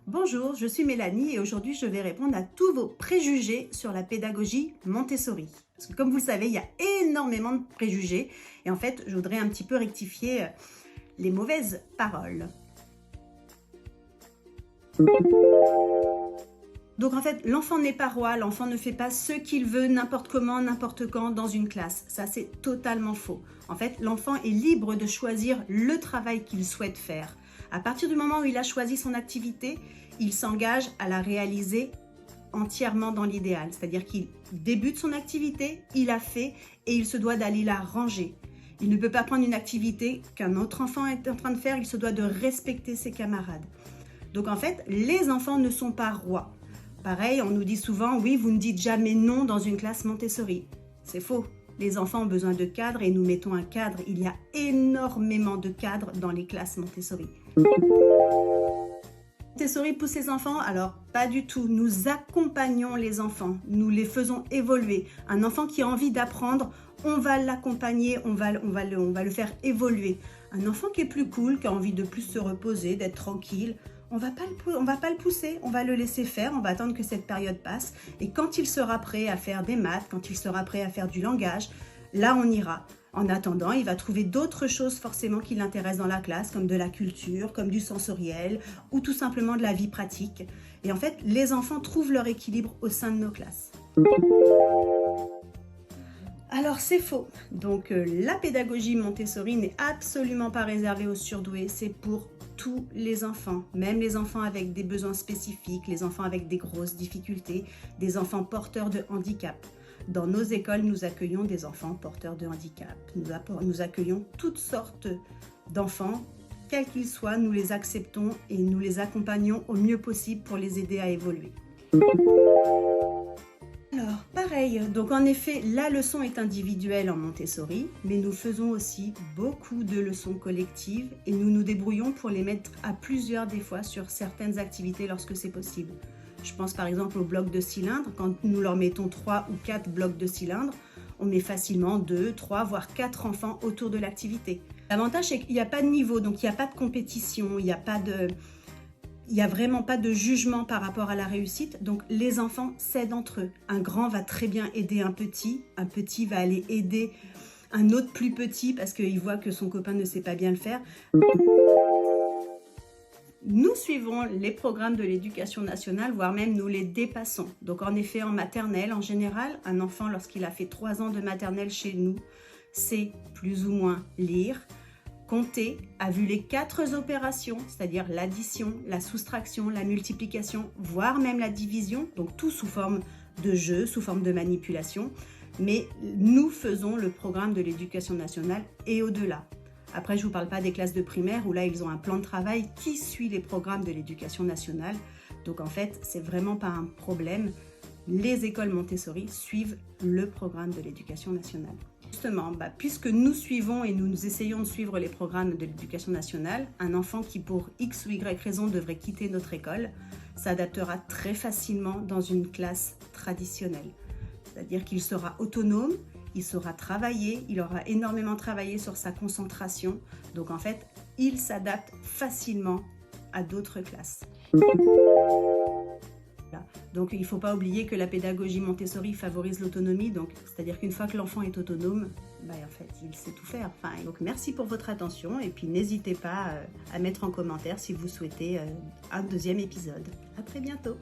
Bonjour, je suis Mélanie et aujourd'hui je vais répondre à tous vos préjugés sur la pédagogie Montessori. Parce que comme vous le savez, il y a énormément de préjugés et en fait, je voudrais un petit peu rectifier les mauvaises paroles. Donc en fait, l'enfant n'est pas roi, l'enfant ne fait pas ce qu'il veut n'importe comment, n'importe quand dans une classe. Ça, c'est totalement faux. En fait, l'enfant est libre de choisir le travail qu'il souhaite faire. À partir du moment où il a choisi son activité, il s'engage à la réaliser entièrement dans l'idéal. C'est-à-dire qu'il débute son activité, il a fait et il se doit d'aller la ranger. Il ne peut pas prendre une activité qu'un autre enfant est en train de faire, il se doit de respecter ses camarades. Donc en fait, les enfants ne sont pas rois. Pareil, on nous dit souvent, oui, vous ne dites jamais non dans une classe Montessori. C'est faux. Les enfants ont besoin de cadres et nous mettons un cadre. Il y a énormément de cadres dans les classes Montessori. Montessori pousse les enfants? Alors, pas du tout. Nous accompagnons les enfants. Nous les faisons évoluer. Un enfant qui a envie d'apprendre, on va l'accompagner, on va le faire évoluer. Un enfant qui est plus cool, qui a envie de plus se reposer, d'être tranquille, on va pas le pousser, on va le laisser faire, on va attendre que cette période passe. Et quand il sera prêt à faire des maths, quand il sera prêt à faire du langage, là on ira. En attendant, il va trouver d'autres choses forcément qui l'intéressent dans la classe, comme de la culture, comme du sensoriel, ou tout simplement de la vie pratique. Et en fait, les enfants trouvent leur équilibre au sein de nos classes. Alors c'est faux. Donc la pédagogie Montessori n'est absolument pas réservée aux surdoués, c'est pour tous les enfants, même les enfants avec des besoins spécifiques, les enfants avec des grosses difficultés, des enfants porteurs de handicap. Dans nos écoles, nous accueillons des enfants porteurs de handicap. Nous accueillons toutes sortes d'enfants, quels qu'ils soient, nous les acceptons et nous les accompagnons au mieux possible pour les aider à évoluer. Alors, pareil, donc en effet, la leçon est individuelle en Montessori, mais nous faisons aussi beaucoup de leçons collectives et nous nous débrouillons pour les mettre à plusieurs des fois sur certaines activités lorsque c'est possible. Je pense par exemple aux blocs de cylindres. Quand nous leur mettons 3 ou 4 blocs de cylindres, on met facilement 2, 3, voire 4 enfants autour de l'activité. L'avantage, c'est qu'il n'y a pas de niveau, donc il n'y a pas de compétition, il n'y a vraiment pas de jugement par rapport à la réussite, donc les enfants s'aident entre eux. Un grand va très bien aider un petit va aller aider un autre plus petit parce qu'il voit que son copain ne sait pas bien le faire. Nous suivons les programmes de l'éducation nationale, voire même nous les dépassons. Donc en effet, en maternelle, en général, un enfant, lorsqu'il a fait 3 ans de maternelle chez nous, sait plus ou moins lire, compter, a vu les 4 opérations, c'est-à-dire l'addition, la soustraction, la multiplication, voire même la division, donc tout sous forme de jeu, sous forme de manipulation. Mais nous faisons le programme de l'éducation nationale et au-delà. Après, je ne vous parle pas des classes de primaire où là, ils ont un plan de travail qui suit les programmes de l'éducation nationale. Donc en fait, c'est vraiment pas un problème. Les écoles Montessori suivent le programme de l'éducation nationale. Justement, puisque nous suivons et nous essayons de suivre les programmes de l'éducation nationale, un enfant qui pour X ou Y raison devrait quitter notre école s'adaptera très facilement dans une classe traditionnelle. C'est-à-dire qu'il sera autonome, il saura travailler, il aura énormément travaillé sur sa concentration. Donc en fait, il s'adapte facilement à d'autres classes. Donc il ne faut pas oublier que la pédagogie Montessori favorise l'autonomie, c'est-à-dire qu'une fois que l'enfant est autonome, en fait, il sait tout faire. Donc merci pour votre attention et puis n'hésitez pas à mettre en commentaire si vous souhaitez un deuxième épisode. À très bientôt.